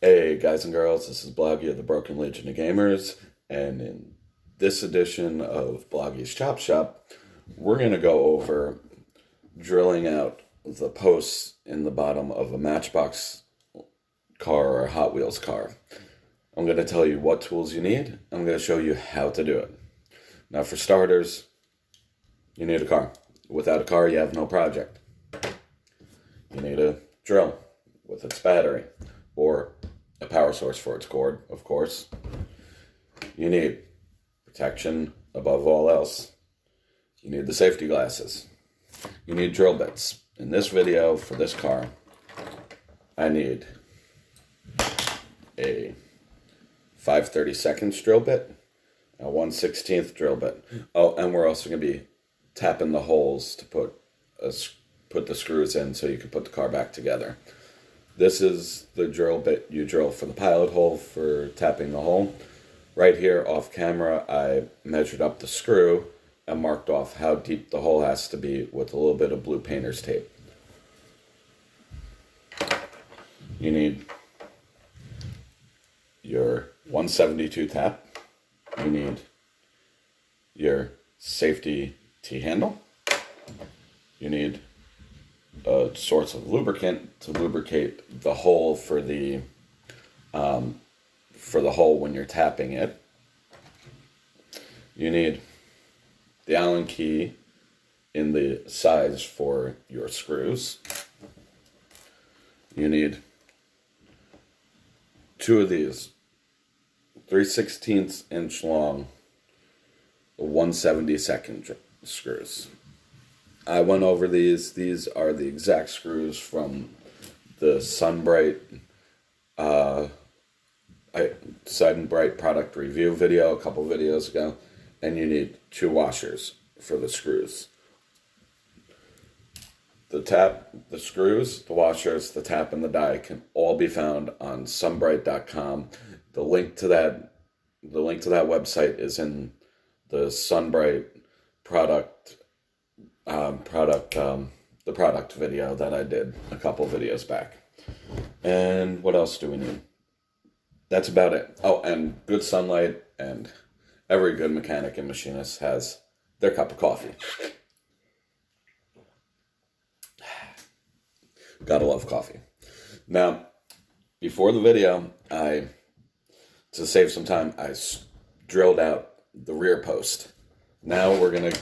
Hey guys and girls, this is Bloggy of the Broken Legion of Gamers, and in this edition of Bloggy's Chop Shop, we're going to go over drilling out the posts in the bottom of a Matchbox car or a Hot Wheels car. I'm going to tell you what tools you need. I'm going to show you how to do it. Now for starters, you need a car. Without a car, you have no project. You need a drill with its battery, or a power source for its cord, of course. You need protection above all else. You need the safety glasses. You need drill bits. In this video for this car, I need a 5/32 drill bit, a 1/16 drill bit. Oh, and we're also going to be tapping the holes to put the screws in so you can put the car back together. This is the drill bit you drill for the pilot hole for tapping the hole. Right here off camera, I measured up the screw and marked off how deep the hole has to be with a little bit of blue painter's tape. You need your 172 tap. You need your safety T-handle. You need a source of lubricant to lubricate the hole for the hole when you're tapping it. You need the Allen key in the size for your screws. You need two of these 3/16 inch long 1/72 screws. I went over these. These are the exact screws from the Sunbright Sunbright product review video a couple videos ago. And you need two washers for the screws. The tap, the screws, the washers, the tap, and the die can all be found on sunbright.com. The link to that website is in the Sunbright the product video that I did a couple videos back. And what else do we need? That's about it. Oh, and good sunlight, and every good mechanic and machinist has their cup of coffee. Gotta love coffee. Now, before the video, to save some time, I drilled out the rear post. Now we're gonna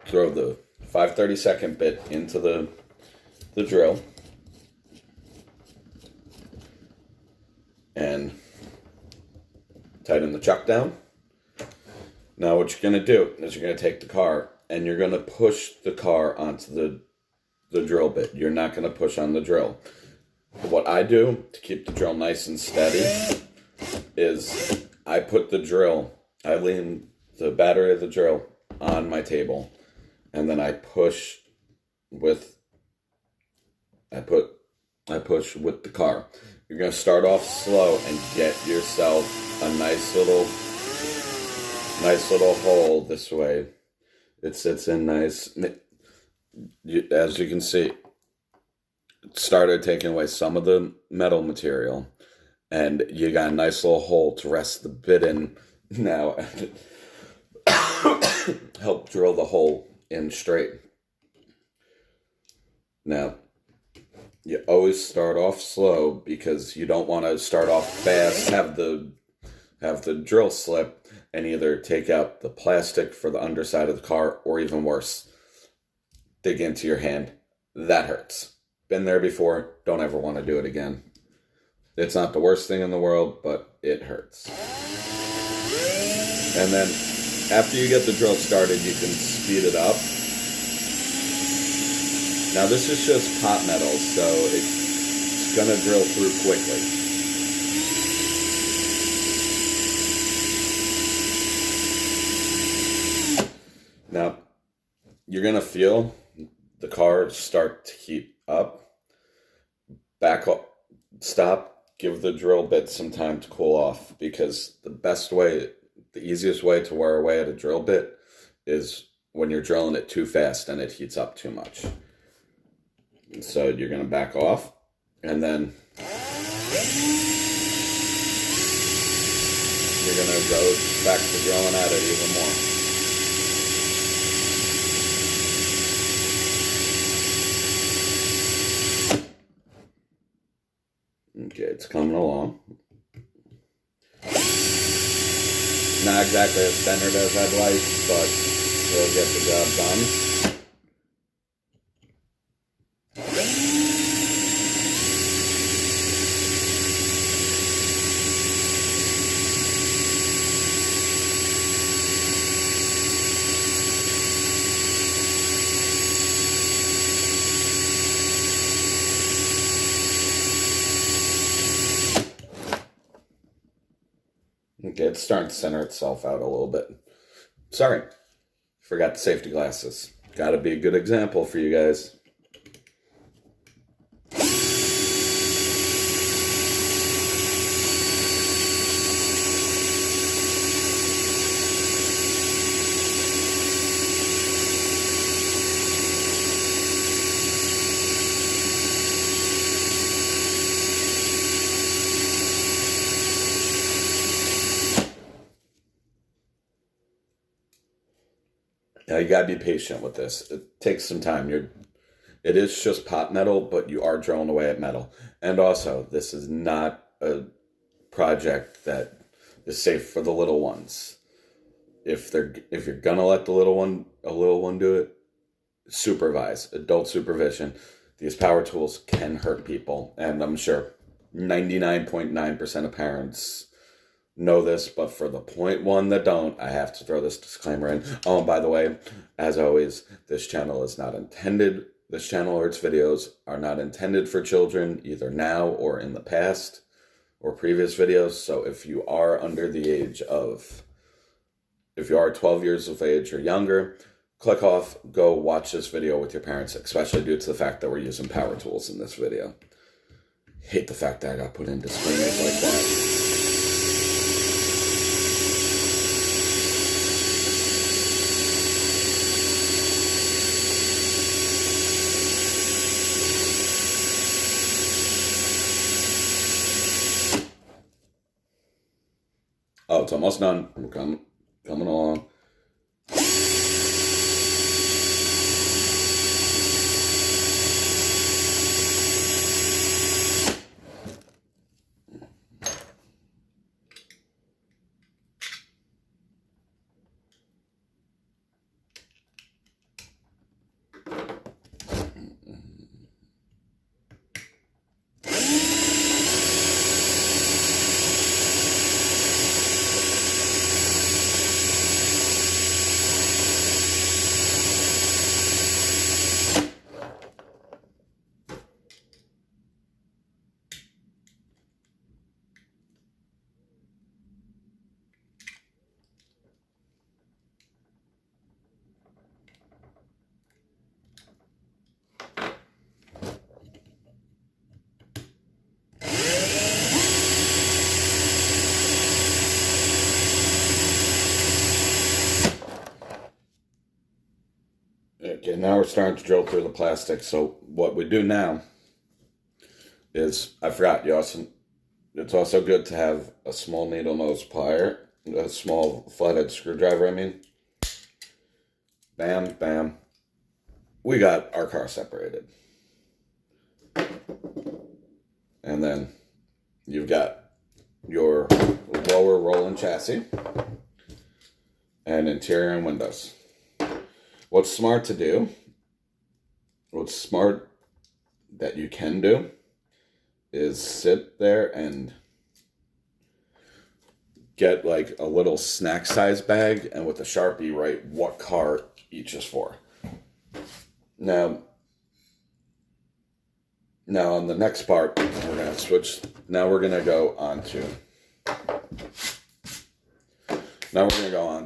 throw the 5/32 bit into the drill and tighten the chuck down. Now what you're going to do is you're going to take the car and you're going to push the car onto the drill bit. You're not going to push on the drill. What I do to keep the drill nice and steady is I lean the battery of the drill on my table, and then I push with the car. You're going to start off slow and get yourself a nice little hole this way. It sits in nice. As you can see, it started taking away some of the metal material, and you got a nice little hole to rest the bit in now and help drill the hole in straight. Now, you always start off slow because you don't want to start off fast, have the drill slip, and either take out the plastic for the underside of the car, or even worse, dig into your hand. That hurts. Been there before. Don't ever want to do it again. It's not the worst thing in the world, but it hurts. And then after you get the drill started, you can speed it up. Now this is just pot metal, so it's going to drill through quickly. Now, you're going to feel the car start to heat up. Back up, stop, give the drill bit some time to cool off, because the easiest way to wear away at a drill bit is when you're drilling it too fast and it heats up too much. And so you're going to back off, and then you're going to go back to drilling at it even more. Okay, it's coming along. Not exactly as centered as I'd like, but it'll get the job done. Okay, it's starting to center itself out a little bit. Sorry, forgot the safety glasses. Gotta be a good example for you guys. Now you gotta be patient with this. It takes some time. It is just pot metal, but you are drilling away at metal. And also, this is not a project that is safe for the little ones. If you're gonna let a little one do it, supervise, adult supervision. These power tools can hurt people, and I'm sure 99.9% of parents know this, but for the 0.1 that don't, I have to throw this disclaimer in. Oh, and by the way, as always, this channel or its videos are not intended for children, either now or in the past or previous videos. So if you are if you are 12 years of age or younger, click off, go watch this video with your parents, especially due to the fact that we're using power tools in this video. Hate the fact that I got put in disclaimers like that. Oh, it's almost done. We're coming along. Okay, now we're starting to drill through the plastic. So what we do now is, I forgot, it's also good to have a small needle nose plier, a small flathead screwdriver, I mean. Bam, bam. We got our car separated. And then you've got your lower rolling chassis and interior and windows. What's smart that you can do is sit there and get like a little snack size bag and with a Sharpie write what car each is for. Now on the next part, we're going to switch. Now we're going to go on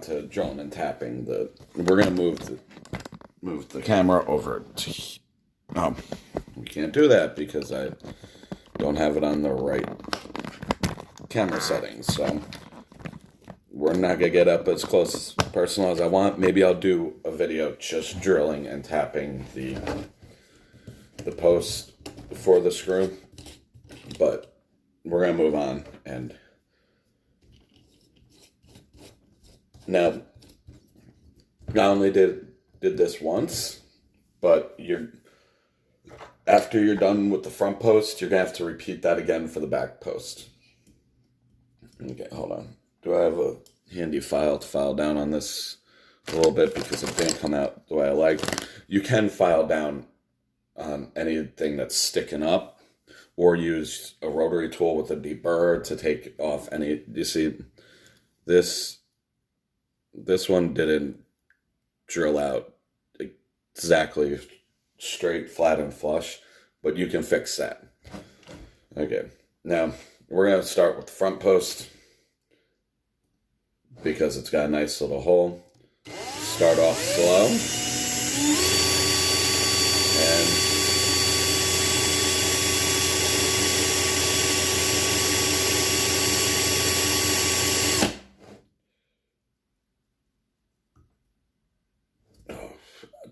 to drilling and tapping. We're going to move the camera over to... we can't do that because I don't have it on the right camera settings. So we're not going to get up as close as personal as I want. Maybe I'll do a video just drilling and tapping the post for the screw. But we're going to move on and Now, not only did this once, but after you're done with the front post, you're gonna have to repeat that again for the back post. Okay, hold on. Do I have a handy file to file down on this a little bit because it didn't come out the way I like? You can file down on anything that's sticking up, or use a rotary tool with a deburr to take off any. You see, this one didn't drill out exactly straight, flat, and flush, but you can fix that. Okay, now we're going to start with the front post because it's got a nice little hole. Start off slow. And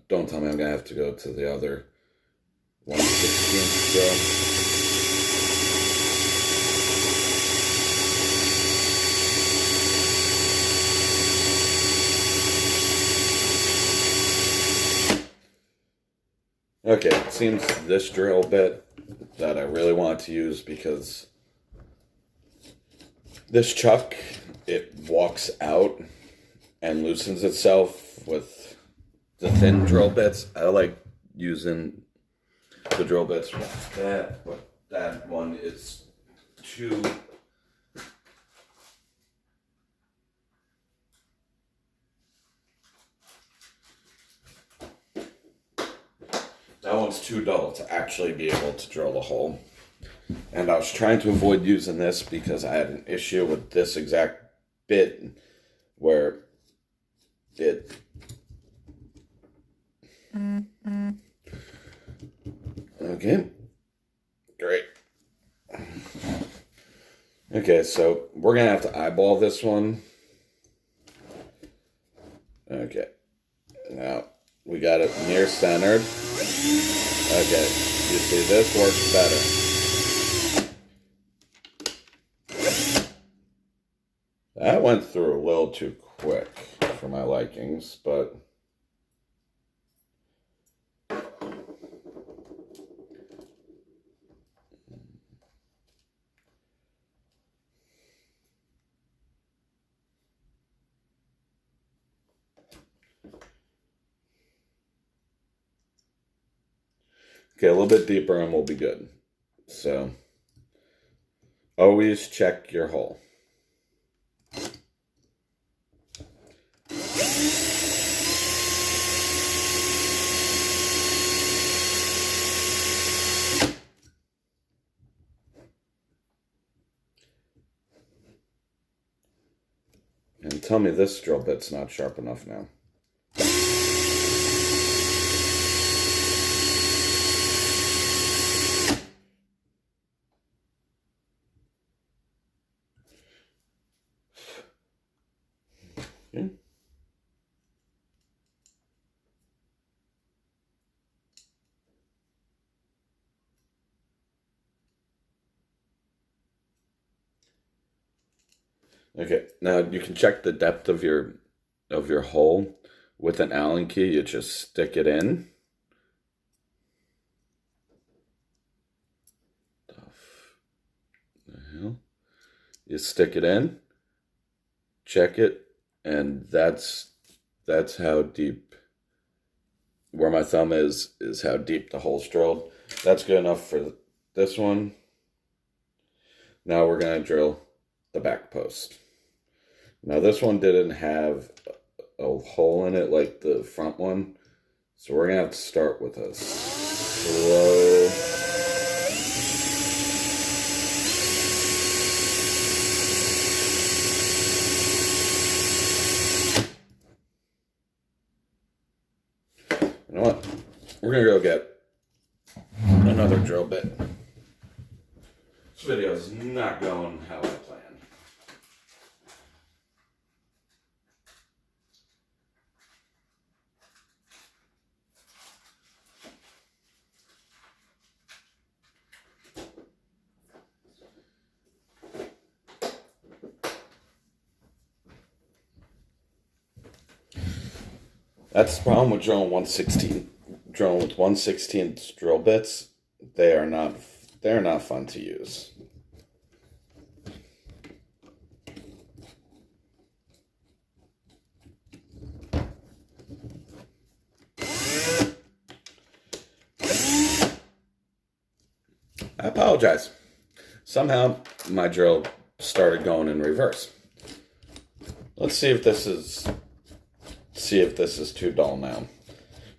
don't tell me I'm going to have to go to the other 1/16th drill. Okay, it seems this drill bit that I really want to use because this chuck, it walks out and loosens itself with the thin drill bits. I like using the drill bits with that, but that one is too... That one's too dull to actually be able to drill a hole. And I was trying to avoid using this because I had an issue with this exact bit where it... Okay. Great. Okay, so we're going to have to eyeball this one. Okay. Now, we got it near centered. Okay, you see, this works better. That went through a little too quick for my likings, but... Okay, a little bit deeper and we'll be good. So, always check your hole. And tell me this drill bit's not sharp enough now. Okay, now you can check the depth of your hole with an Allen key. You just stick it in. The hell? You stick it in, check it, and that's how deep. Where my thumb is how deep the hole's drilled. That's good enough for this one. Now we're gonna drill the back post. Now this one didn't have a hole in it like the front one, so we're gonna have to start with a slow... You know what? We're gonna go get another drill bit. This video is not going how I planned. That's the problem with drilling 1/16. Drilling with 1/16 drill bits, they're not fun to use. I apologize. Somehow my drill started going in reverse. Let's see if this is too dull now.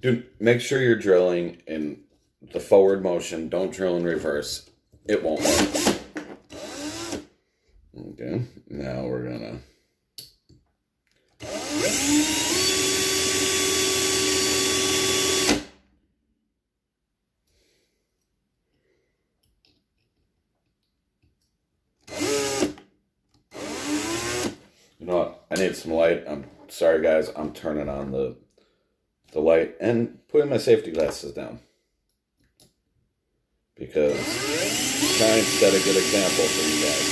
Dude, make sure you're drilling in the forward motion. Don't drill in reverse. It won't work. Okay, now we're gonna... You know what? I need some light. I'm sorry, guys. I'm turning on the light and putting my safety glasses down, because I'm trying to set a good example for you guys.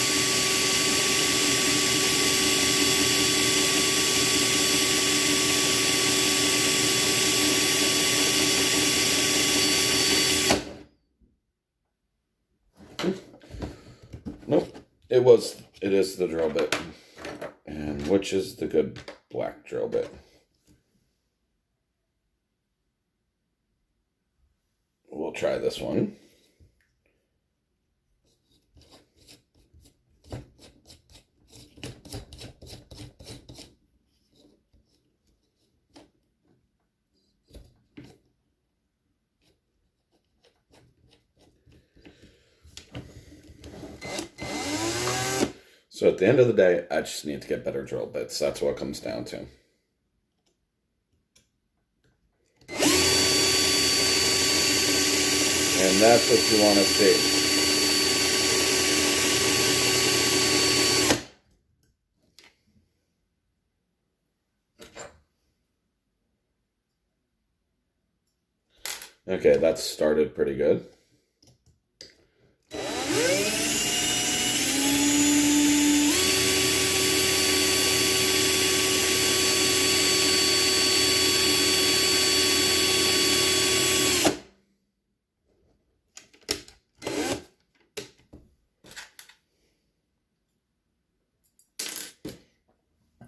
Nope. It is the drill bit. And which is the good black drill bit? We'll try this one. So at the end of the day, I just need to get better drill bits. That's what it comes down to. And that's what you want to see. Okay, that started pretty good.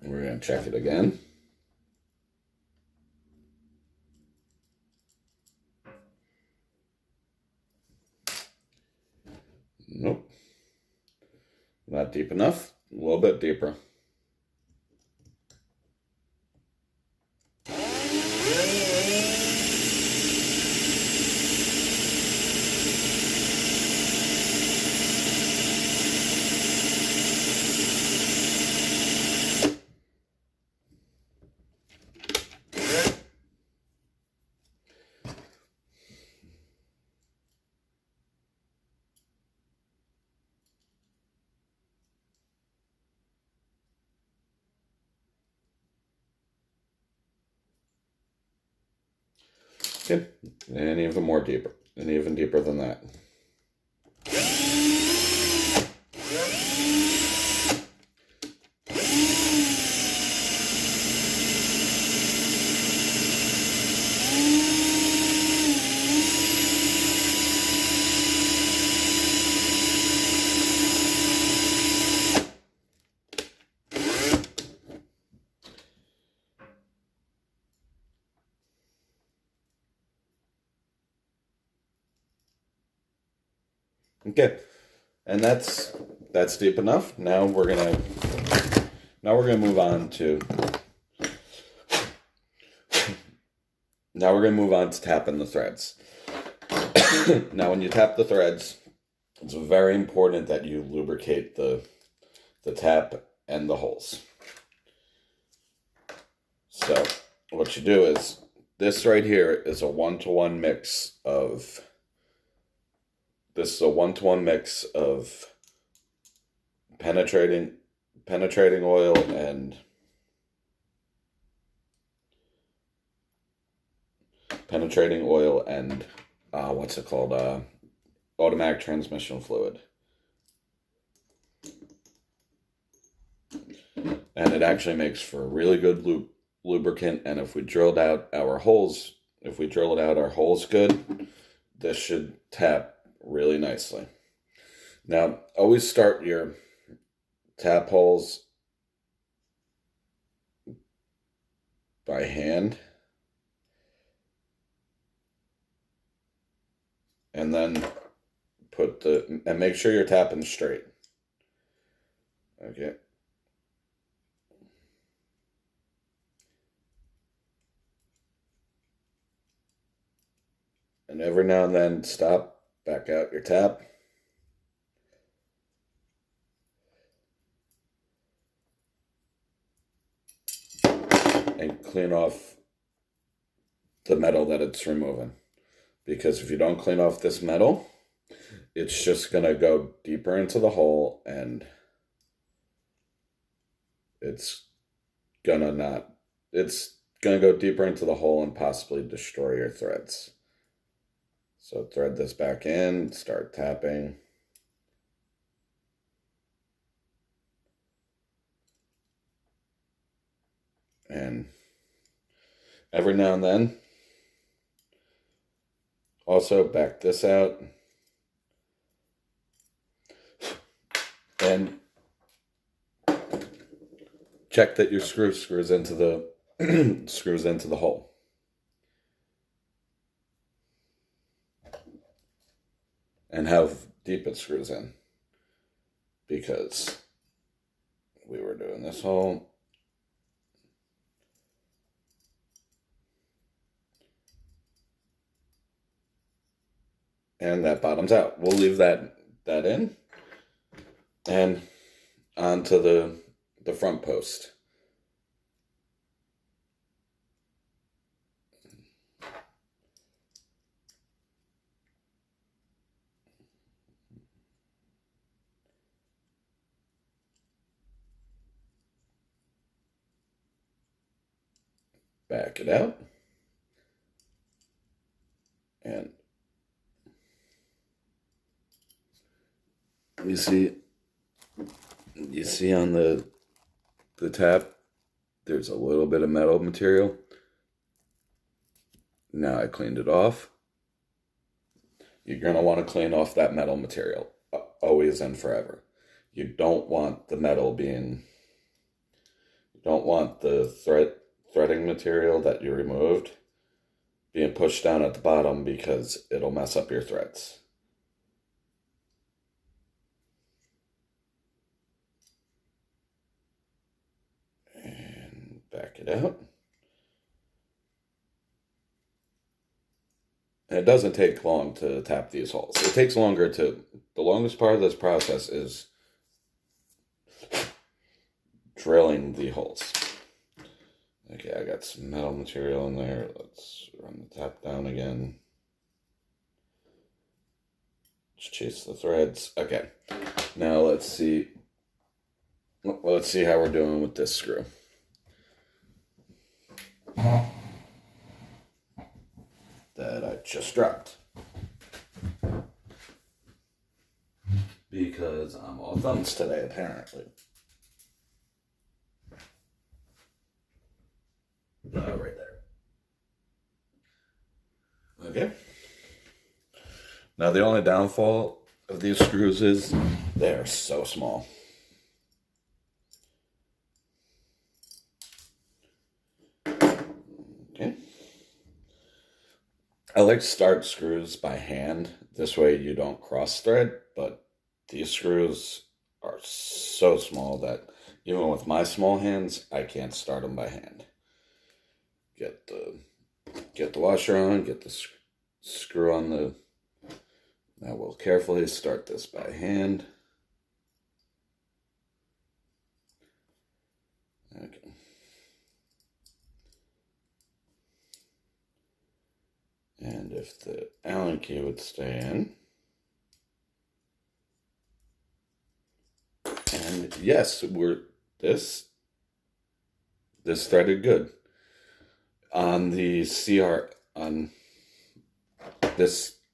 We're going to check it again. Nope. Not deep enough. A little bit deeper. Good. And even more deeper. And even deeper than that. Okay, and that's deep enough. Now we're gonna move on to tapping the threads. Now, when you tap the threads, it's very important that you lubricate the tap and the holes. So what you do is, this right here is a one-to-one mix of. This is a one-to-one mix of penetrating oil and what's it called? Automatic transmission fluid. And it actually makes for a really good lubricant, and if we drilled out our holes good, this should tap really nicely. Now, always start your tap holes by hand, and then and make sure you're tapping straight. Okay. And every now and then, stop, back out your tap. And clean off the metal that it's removing. Because if you don't clean off this metal, it's just going to go deeper into the hole, and it's going to go deeper into the hole and possibly destroy your threads. So thread this back in, start tapping. And every now and then, also back this out. And check that your screws into the screws into the hole. And how deep it screws in. Because we were doing this hole. And that bottoms out. We'll leave that in. And onto the front post. Back it out. And you see on the tap, there's a little bit of metal material. Now I cleaned it off. You're going to want to clean off that metal material, always and forever. You don't want the threading material that you removed being pushed down at the bottom, because it'll mess up your threads. And back it out. And it doesn't take long to tap these holes. It takes longer the longest part of this process is drilling the holes. Okay, I got some metal material in there. Let's run the tap down again. Just chase the threads. Okay, now let's see how we're doing with this screw. That I just dropped. Because I'm all thumbs today, apparently. Right there. Okay. Now the only downfall of these screws is they're so small. Okay. I like to start screws by hand. This way you don't cross thread, but these screws are so small that even with my small hands, I can't start them by hand. Get the washer on, get the screw on the... Now we'll carefully start this by hand. Okay. And if the Allen key would stay in. And yes, this threaded good. On the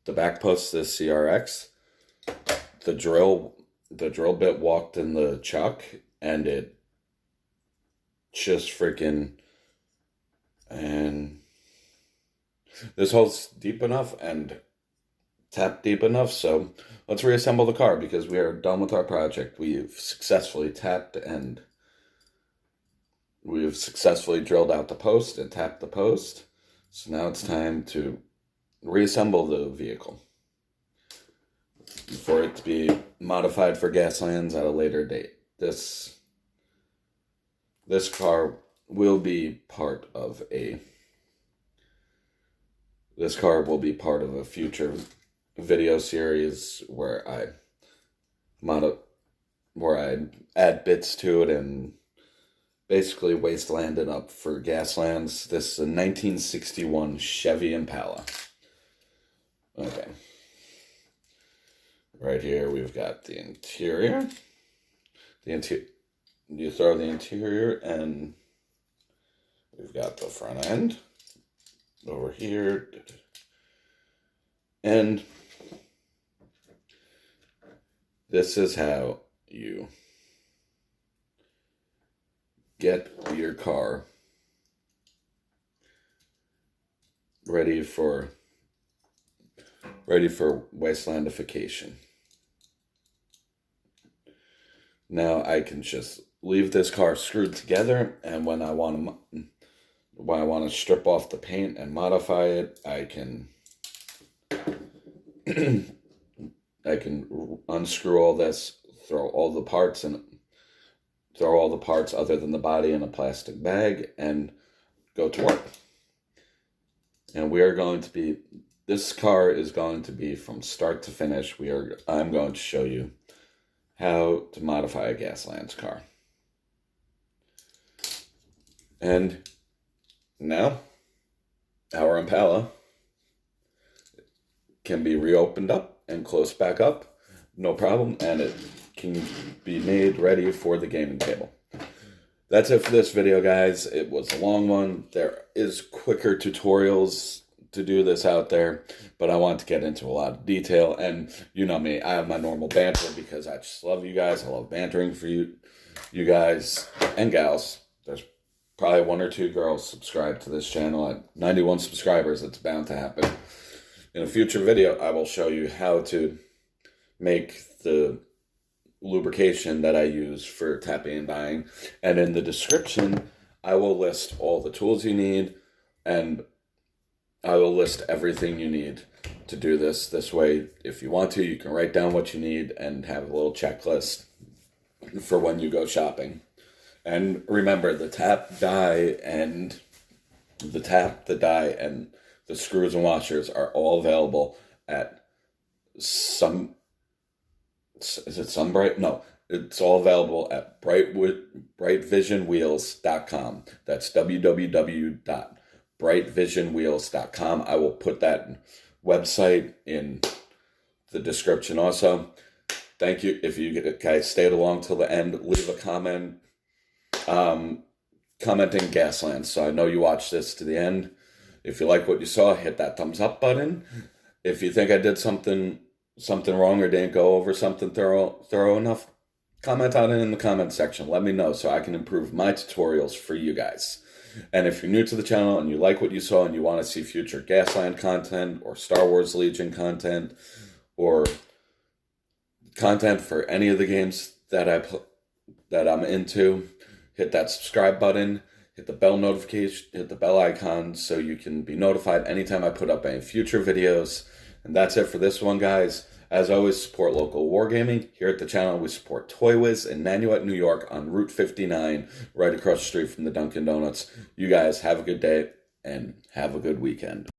back post, this CRX, the drill bit walked in the chuck, and it just freaking And this hole's deep enough and tapped deep enough, so let's reassemble the car because we are done with our project. We've successfully tapped and we've successfully drilled out the post and tapped the post. So now it's time to reassemble the vehicle for it to be modified for Gaslands at a later date. This car will be part of a future video series where I add bits to it and basically wasteland it up for Gaslands. This is a 1961 Chevy Impala. Okay. Right here we've got the interior. You throw the interior and we've got the front end over here. And this is how you get your car ready for wastelandification. Now I can just leave this car screwed together, and when I want to strip off the paint and modify it, I can unscrew all this, throw all the parts other than the body in a plastic bag, and go to work. And this car is going to be from start to finish. I'm going to show you how to modify a Gaslands car. And now our Impala can be reopened up and closed back up, no problem, and it can be made ready for the gaming table. That's it for this video, guys. It was a long one. There is quicker tutorials to do this out there, but I want to get into a lot of detail, and you know me, I have my normal banter because I just love you guys. I love bantering for you guys and gals. There's probably 1 or 2 girls subscribed to this channel. At 91 subscribers, it's bound to happen. In a future video, I will show you how to make the lubrication that I use for tapping and dyeing. And in the description, I will list all the tools you need, and I will list everything you need to do this. This way, if you want to, you can write down what you need and have a little checklist for when you go shopping. And remember, the dye, and the screws and washers are all available at Sunbright? No, it's all available at brightvisionwheels.com. That's www.brightvisionwheels.com. I will put that website in the description also. Thank you. If you guys stayed along till the end, leave a comment. Commenting Gaslands, so I know you watched this to the end. If you like what you saw, hit that thumbs up button. If you think I did something wrong or didn't go over something thorough enough, comment on it in the comment section. Let me know so I can improve my tutorials for you guys. And if you're new to the channel and you like what you saw and you want to see future Gasland content or Star Wars Legion content or content for any of the games that I'm into, hit that subscribe button, hit the bell notification, hit the bell icon so you can be notified anytime I put up any future videos. And that's it for this one, guys. As always, support local wargaming. Here at the channel, we support Toy Wiz in Nanuet, New York on Route 59, right across the street from the Dunkin' Donuts. You guys have a good day and have a good weekend.